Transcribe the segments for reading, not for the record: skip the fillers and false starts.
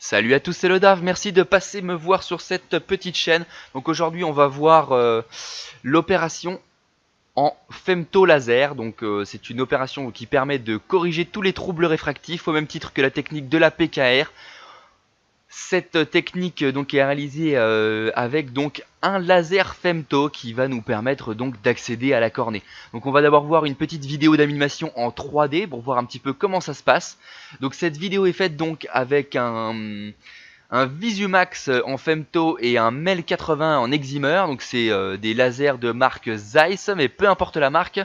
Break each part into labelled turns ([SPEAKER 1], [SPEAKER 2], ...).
[SPEAKER 1] Salut à tous, c'est le Dave, merci de passer me voir sur cette petite chaîne. Donc aujourd'hui on va voir l'opération en femto laser. Donc c'est une opération qui permet de corriger tous les troubles réfractifs au même titre que la technique de la PKR. Cette technique donc est réalisée avec donc un laser femto qui va nous permettre donc d'accéder à la cornée. Donc on va d'abord voir une petite vidéo d'animation en 3D pour voir un petit peu comment ça se passe. Donc cette vidéo est faite donc avec un Visumax en femto et un MEL 80 en excimer. Donc c'est des lasers de marque Zeiss, mais peu importe la marque,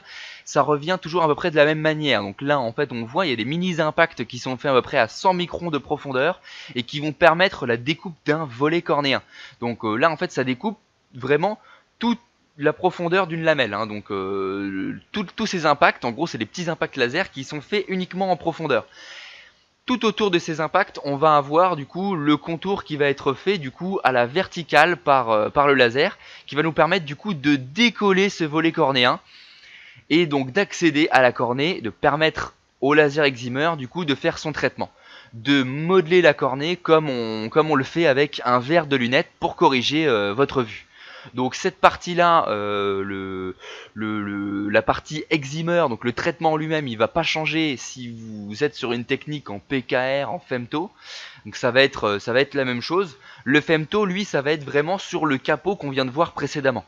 [SPEAKER 1] ça revient toujours à peu près de la même manière. Donc là en fait on voit il y a des mini impacts qui sont faits à peu près à 100 microns de profondeur et qui vont permettre la découpe d'un volet cornéen. Donc là en fait ça découpe vraiment toute la profondeur d'une lamelle, hein. Donc tous ces impacts, en gros c'est des petits impacts laser qui sont faits uniquement en profondeur. Tout autour de ces impacts, on va avoir du coup le contour qui va être fait du coup à la verticale par le laser, qui va nous permettre du coup de décoller ce volet cornéen et donc d'accéder à la cornée, de permettre au laser excimer du coup de faire son traitement, de modeler la cornée comme on le fait avec un verre de lunettes pour corriger votre vue. Donc cette partie-là, la partie excimer, donc le traitement en lui-même, il va pas changer si vous êtes sur une technique en PKR, en femto. Donc ça va être la même chose. Le femto, lui, ça va être vraiment sur le capot qu'on vient de voir précédemment.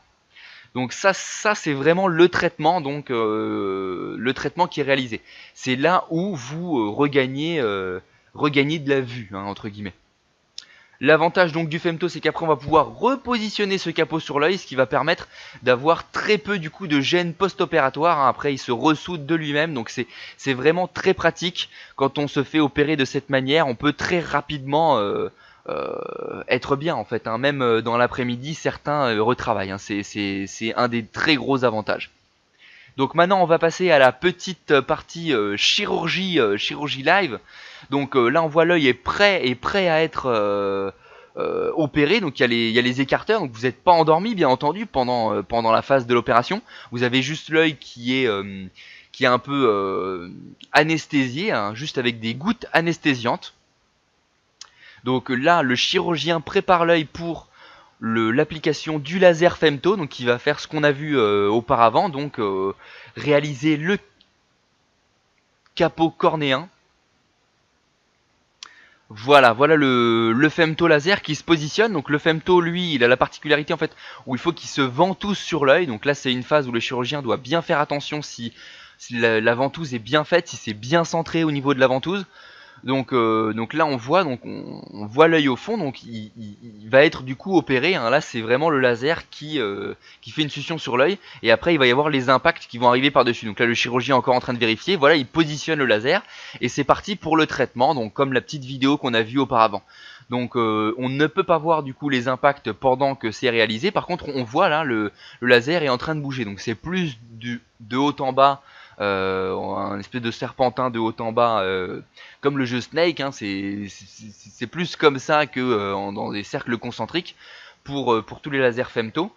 [SPEAKER 1] Donc ça c'est vraiment le traitement, donc le traitement qui est réalisé. C'est là où vous regagnez de la vue, hein, entre guillemets. L'avantage donc du femto, c'est qu'après on va pouvoir repositionner ce capot sur l'œil, ce qui va permettre d'avoir très peu du coup de gêne post-opératoire, hein. Après il se ressoude de lui-même, donc c'est vraiment très pratique quand on se fait opérer de cette manière. On peut très rapidement être bien en fait, hein. Même dans l'après-midi certains retravaillent, hein. C'est un des très gros avantages. Donc maintenant on va passer à la petite partie chirurgie live. Donc là on voit l'œil est prêt à être opéré. Donc il y a les écarteurs. Donc vous n'êtes pas endormi bien entendu pendant la phase de l'opération. Vous avez juste l'œil qui est un peu anesthésié, hein, juste avec des gouttes anesthésiantes. Donc là le chirurgien prépare l'œil pour l'application du laser femto, donc qui va faire ce qu'on a vu auparavant, donc réaliser le capot cornéen. Voilà le femto laser qui se positionne. Donc le femto, lui, il a la particularité en fait où il faut qu'il se ventouse sur l'œil. Donc là c'est une phase où le chirurgien doit bien faire attention si la ventouse est bien faite, si c'est bien centré au niveau de la ventouse. Donc là on voit l'œil au fond, donc il va être du coup opéré, hein. Là c'est vraiment le laser qui fait une succion sur l'œil, et après il va y avoir les impacts qui vont arriver par dessus. Donc là le chirurgien est encore en train de vérifier, voilà, il positionne le laser et c'est parti pour le traitement, donc comme la petite vidéo qu'on a vue auparavant. Donc on ne peut pas voir du coup les impacts pendant que c'est réalisé. Par contre on voit là le laser est en train de bouger, donc c'est plus de haut en bas, un espèce de serpentin de haut en bas, comme le jeu Snake, hein. C'est plus comme ça que dans des cercles concentriques pour tous les lasers femto.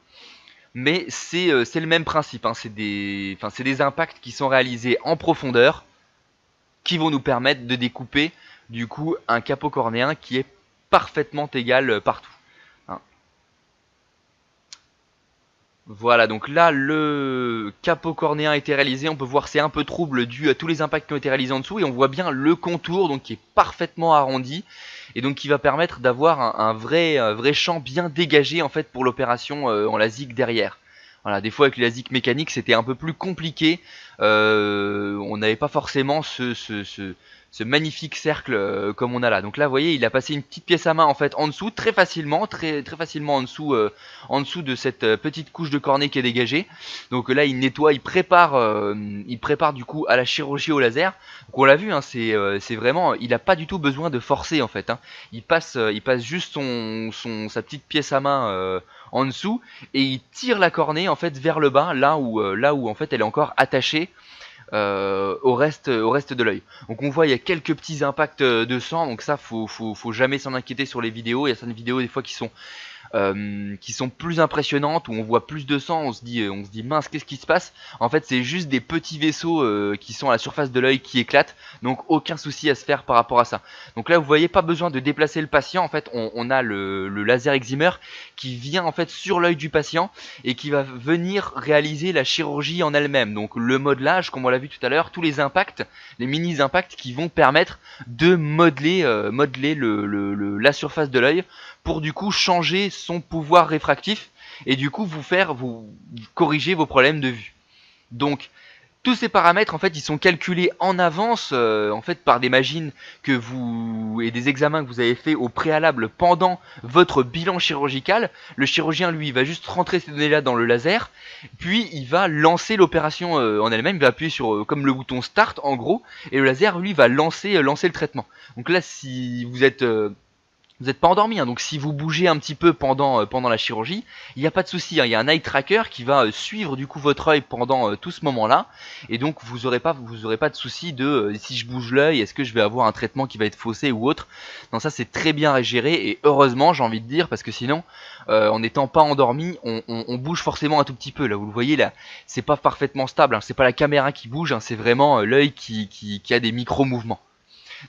[SPEAKER 1] Mais c'est le même principe, hein. C'est des impacts qui sont réalisés en profondeur qui vont nous permettre de découper du coup un capot cornéen qui est parfaitement égal partout, hein. Voilà, donc là le capot cornéen a été réalisé. On peut voir c'est un peu trouble dû à tous les impacts qui ont été réalisés en dessous, et on voit bien le contour donc qui est parfaitement arrondi et donc qui va permettre d'avoir un vrai champ bien dégagé en fait pour l'opération en LASIK derrière. Voilà, des fois avec les LASIK mécaniques c'était un peu plus compliqué, on n'avait pas forcément ce magnifique cercle comme on a là. Donc là vous voyez il a passé une petite pièce à main en fait en dessous très facilement, très facilement en dessous de cette petite couche de cornée qui est dégagée. Donc là il nettoie, il prépare du coup à la chirurgie au laser. Donc on l'a vu, hein, c'est vraiment, il n'a pas du tout besoin de forcer en fait, hein. Il passe juste sa petite pièce à main en dessous et il tire la cornée en fait vers le bas, là où en fait elle est encore attachée au reste de l'œil. Donc on voit il y a quelques petits impacts de sang, donc ça faut jamais s'en inquiéter sur les vidéos. Il y a certaines vidéos des fois qui sont plus impressionnantes, où on voit plus de sang, on se dit mince, qu'est-ce qui se passe? En fait c'est juste des petits vaisseaux qui sont à la surface de l'œil qui éclatent, donc aucun souci à se faire par rapport à ça. Donc là vous voyez, pas besoin de déplacer le patient, en fait on a le laser excimer qui vient en fait sur l'œil du patient et qui va venir réaliser la chirurgie en elle-même. Donc le modelage, comme on l'a vu tout à l'heure, tous les impacts, les mini impacts qui vont permettre de modeler la surface de l'œil pour du coup changer son pouvoir réfractif et du coup vous corriger vos problèmes de vue. Donc tous ces paramètres en fait ils sont calculés en avance en fait par des machines que vous et des examens que vous avez fait au préalable pendant votre bilan chirurgical. Le chirurgien lui va juste rentrer ces données là dans le laser, puis il va lancer l'opération en elle-même, il va appuyer sur comme le bouton start en gros, et le laser lui va lancer le traitement. Donc là si vous n'êtes pas endormi, hein, donc si vous bougez un petit peu pendant la chirurgie, il n'y a pas de souci, hein, il y a un eye tracker qui va suivre du coup votre œil pendant tout ce moment-là, et donc vous aurez pas de souci de si je bouge l'œil, est-ce que je vais avoir un traitement qui va être faussé ou autre. Non, ça c'est très bien géré, et heureusement j'ai envie de dire, parce que sinon, en n'étant pas endormi, on bouge forcément un tout petit peu. Là vous le voyez, là c'est pas parfaitement stable, hein, c'est pas la caméra qui bouge, hein, c'est vraiment l'œil qui a des micro-mouvements.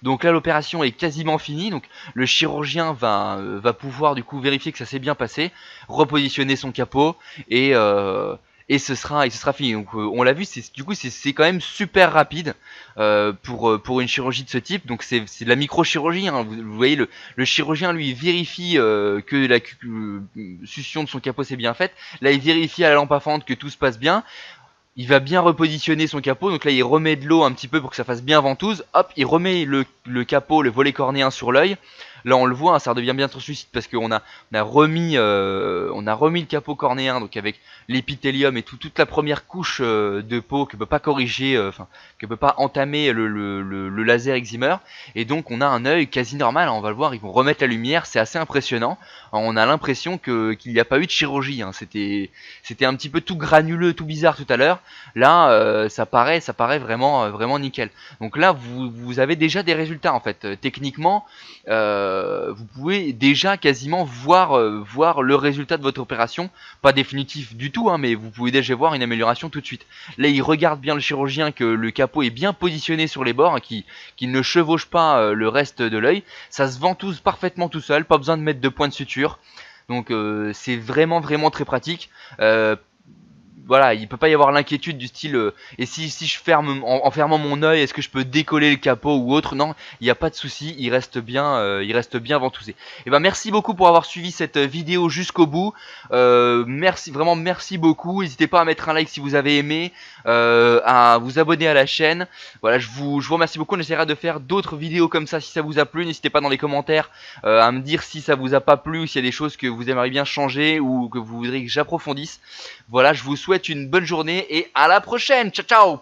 [SPEAKER 1] Donc là l'opération est quasiment finie, donc le chirurgien va pouvoir du coup vérifier que ça s'est bien passé, repositionner son capot et ce sera fini. Donc on l'a vu, c'est quand même super rapide pour une chirurgie de ce type. Donc c'est de la microchirurgie, hein. Vous voyez le chirurgien lui vérifie que la succion de son capot s'est bien faite. Là il vérifie à la lampe à fente que tout se passe bien. Il va bien repositionner son capot, donc là il remet de l'eau un petit peu pour que ça fasse bien ventouse, hop, il remet le capot, le volet cornéen sur l'œil. Là on le voit, hein, ça redevient bien translucide parce qu'on a remis le capot cornéen, donc avec l'épithélium et toute la première couche de peau que peut pas corriger, que peut pas entamer le laser excimer, et donc on a un œil quasi normal, hein, on va le voir, ils vont remettre la lumière, c'est assez impressionnant. On a l'impression qu'il n'y a pas eu de chirurgie, hein. C'était un petit peu tout granuleux, tout bizarre tout à l'heure. Là ça paraît vraiment nickel. Donc là vous avez déjà des résultats en fait. Techniquement vous pouvez déjà quasiment voir le résultat de votre opération, pas définitif du tout, hein, mais vous pouvez déjà voir une amélioration tout de suite. Là il regarde bien le chirurgien que le capot est bien positionné sur les bords, hein, qu'il ne chevauche pas le reste de l'œil. Ça se ventouse parfaitement tout seul, pas besoin de mettre de point de suture. Donc c'est vraiment très pratique. Voilà, il peut pas y avoir l'inquiétude du style et si je ferme en fermant mon œil, est-ce que je peux décoller le capot ou autre? Non, il n'y a pas de souci, il reste bien ventousé. Et ben merci beaucoup pour avoir suivi cette vidéo jusqu'au bout. Merci beaucoup. N'hésitez pas à mettre un like si vous avez aimé, à vous abonner à la chaîne. Voilà, je vous remercie beaucoup. On essaiera de faire d'autres vidéos comme ça si ça vous a plu. N'hésitez pas dans les commentaires à me dire si ça vous a pas plu, ou s'il y a des choses que vous aimeriez bien changer ou que vous voudriez que j'approfondisse. Voilà, je vous souhaite une bonne journée et à la prochaine. Ciao ciao.